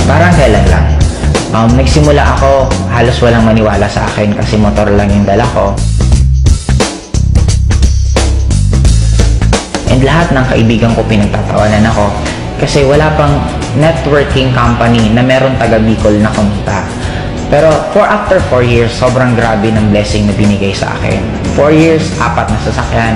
Parang kailan lang. Nagsimula ako, halos walang maniwala sa akin kasi motor lang yung dala ko. And lahat ng kaibigan ko pinagtatawanan ako kasi wala pang networking company na meron taga Bicol na kumita. Pero after 4 years, sobrang grabe ng blessing na binigay sa akin. 4 years, 4 na sasakyan.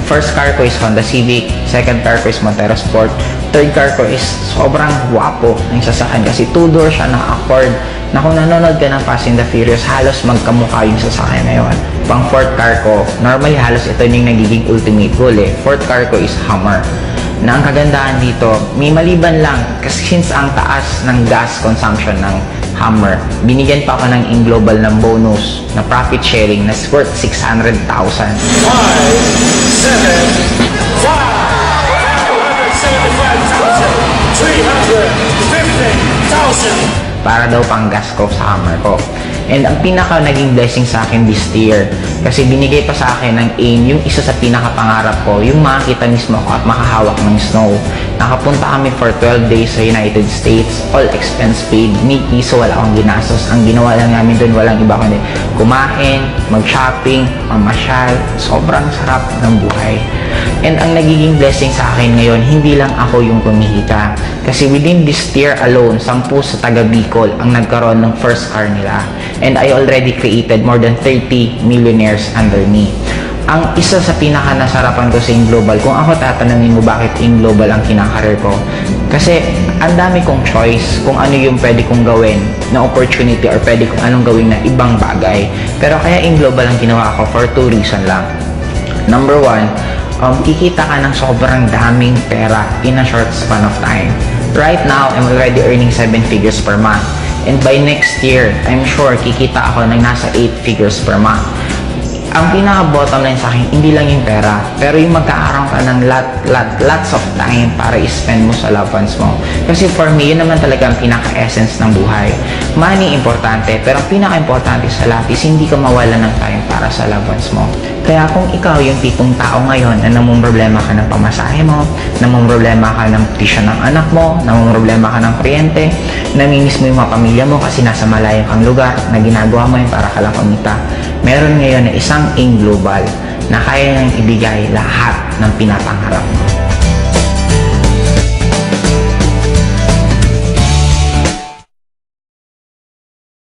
First car ko is Honda Civic, second car ko is Montero Sport, third car ko is sobrang guwapo ng sasakyan kasi 2-door siya na Accord na kung nanonood ka ng Fast and the Furious, halos magkamukha yung sasakyan na yun. Pang fourth car ko, normally halos ito yung nagiging ultimate goal eh. Fourth car ko is Hummer. Na ang kagandahan dito, may maliban lang kasi since ang taas ng gas consumption ng Hummer, binigyan pa ako ng in-global ng bonus na profit sharing na worth 600,000. 350,000 para daw pang gas ko sa Hummer ko. And ang pinaka naging blessing sa akin this year, kasi binigay pa sa akin ng AIM yung isa sa pinakapangarap ko, yung makakita mismo ko at makahawak ng snow. Nakapunta kami for 12 days sa United States, all expense paid, ni piso wala akong ginastos. Ang ginawa lang namin doon, walang iba kundi kumain, mag-shopping, mamasyal, sobrang sarap ng buhay. And ang nagiging blessing sa akin ngayon, hindi lang ako yung kumikita. Kasi within this year alone, 10 sa taga Bicol ang nagkaroon ng first car nila. And I already created more than 30 millionaires under me. Ang isa sa pinaka-nasarapan ko sa Global, kung ako tatanungin mo bakit Global ang kinakarir ko, kasi ang dami kong choice kung ano yung pwede kong gawin na opportunity or pwede kong anong gawin na ibang bagay. Pero kaya Global ang ginawa ko for 2 reasons lang. Number 1, kikita ka ng sobrang daming pera in a short span of time. Right now, I'm already earning 7 figures per month. And by next year, I'm sure kikita ako ng nasa 8 figures per month. Ang pinaka-bottom line sa akin, hindi lang yung pera, pero yung magkakaroon ka ng lots of time para i-spend mo sa loved ones mo. Kasi for me, yun naman talaga ang pinaka-essence ng buhay. Money, importante, pero ang pinaka-importante sa lahat is hindi ka mawala ng time para sa loved ones mo. Kaya kung ikaw yung tipong tao ngayon na namumroblema ka ng pamasahe mo, namumroblema ka ng tuition ng anak mo, namumroblema ka ng kuryente, namimiss mo yung mga pamilya mo kasi nasa malayong kang lugar na ginagawa mo yun para ka lang kumita, meron ngayon na isang Global na kaya nang ibigay lahat ng pinapangarap mo.